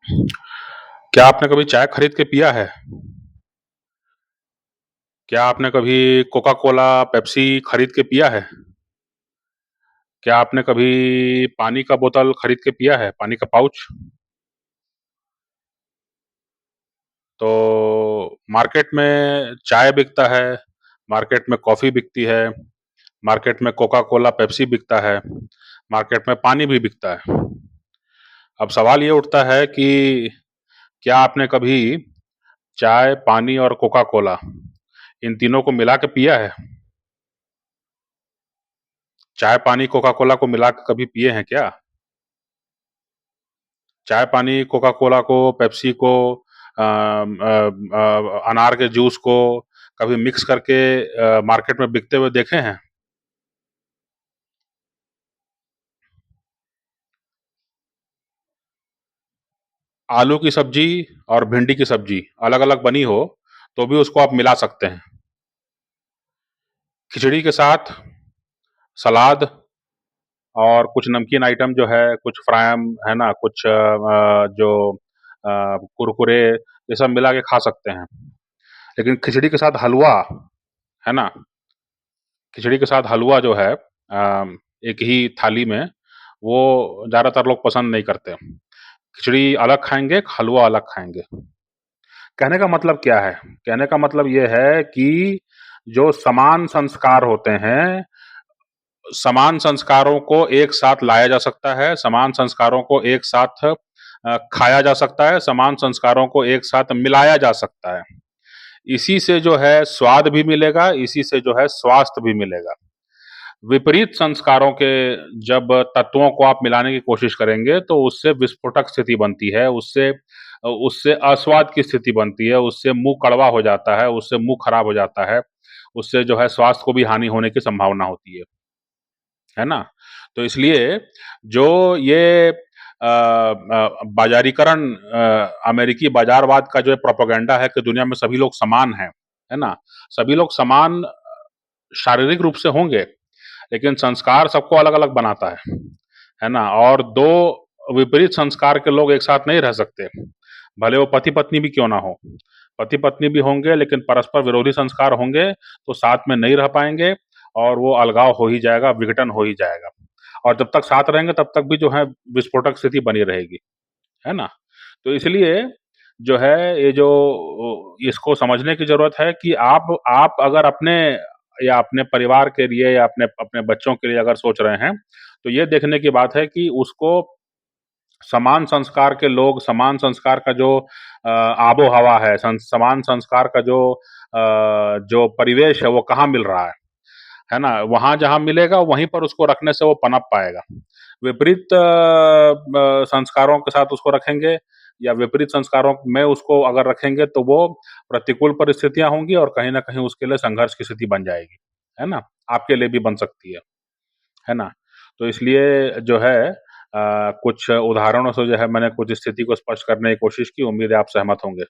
क्या आपने कभी चाय खरीद के पिया है? क्या आपने कभी कोका कोला, पेप्सी खरीद के पिया है? क्या आपने कभी पानी का बोतल खरीद के पिया है, पानी का पाउच? तो मार्केट में चाय बिकता है, मार्केट में कॉफ़ी बिकती है, मार्केट में कोका कोला, पेप्सी बिकता है, मार्केट में पानी भी बिकता है। अब सवाल ये उठता है कि क्या आपने कभी चाय, पानी और कोका कोला इन तीनों को मिला के पिया है? चाय, पानी, कोका कोला को मिला के कभी पिए हैं क्या? चाय, पानी, कोका कोला को, पेप्सी को, अनार के जूस को कभी मिक्स करके मार्केट में बिकते हुए देखे हैं? आलू की सब्जी और भिंडी की सब्जी अलग अलग बनी हो तो भी उसको आप मिला सकते हैं। खिचड़ी के साथ सलाद और कुछ नमकीन आइटम जो है, कुछ फ्रायम है ना, कुछ जो कुरकुरे ये सब मिला के खा सकते हैं। लेकिन खिचड़ी के साथ हलवा है ना, खिचड़ी के साथ हलवा जो है एक ही थाली में, वो ज़्यादातर लोग पसंद नहीं करते। खिचड़ी अलग खाएंगे, हलवा अलग खाएंगे। कहने का मतलब क्या है? कहने का मतलब ये है कि जो समान संस्कार होते हैं, समान संस्कारों को एक साथ लाया जा सकता है, समान संस्कारों को एक साथ खाया जा सकता है, समान संस्कारों को एक साथ मिलाया जा सकता है। इसी से जो है स्वाद भी मिलेगा, इसी से जो है स्वास्थ्य भी मिलेगा। विपरीत संस्कारों के जब तत्वों को आप मिलाने की कोशिश करेंगे तो उससे विस्फोटक स्थिति बनती है, उससे उससे अस्वाद की स्थिति बनती है, उससे मुँह कड़वा हो जाता है, उससे मुँह खराब हो जाता है, उससे जो है स्वास्थ्य को भी हानि होने की संभावना होती है ना? तो इसलिए जो ये बाज़ारीकरण अमेरिकी बाज़ारवाद का जो प्रोपेगेंडा है कि दुनिया में सभी लोग समान हैं, है ना? सभी लोग समान शारीरिक रूप से होंगे, लेकिन संस्कार सबको अलग-अलग बनाता है ना? और 2 विपरीत संस्कार के लोग एक साथ नहीं रह सकते, भले वो पति-पत्नी भी क्यों ना हों। पति-पत्नी भी होंगे लेकिन परस्पर विरोधी संस्कार होंगे, तो साथ में नहीं रह पाएँगे और वो अलगाव हो ही जाएगा, विघटन हो ही जाएगा। और जब तक साथ रहेंगे तब तक भी जो है विस्फोटक स्थिति बनी रहेगी, है ना? तो इसलिए जो है ये जो इसको समझने की ज़रूरत है कि आप अगर अपने या अपने परिवार के लिए या अपने अपने बच्चों के लिए अगर सोच रहे हैं, तो ये देखने की बात है कि उसको समान संस्कार के लोग, समान संस्कार का जो आबो-हवा है, समान संस्कार का जो परिवेश है, वो कहाँ मिल रहा है ना? वहाँ जहाँ मिलेगा, वहीं पर उसको रखने से वो पनप पाएगा। विपरीत संस्कारों के साथ उसको रखेंगे या विपरीत संस्कारों में उसको अगर रखेंगे, तो वो प्रतिकूल परिस्थितियाँ होंगी और कहीं न कहीं उसके लिए संघर्ष की स्थिति बन जाएगी, है ना? आपके लिए भी बन सकती है ना? तो इसलिए जो है कुछ उदाहरणों से जो है मैंने कुछ स्थिति को स्पष्ट करने की कोशिश की, उम्मीद है आप सहमत होंगे।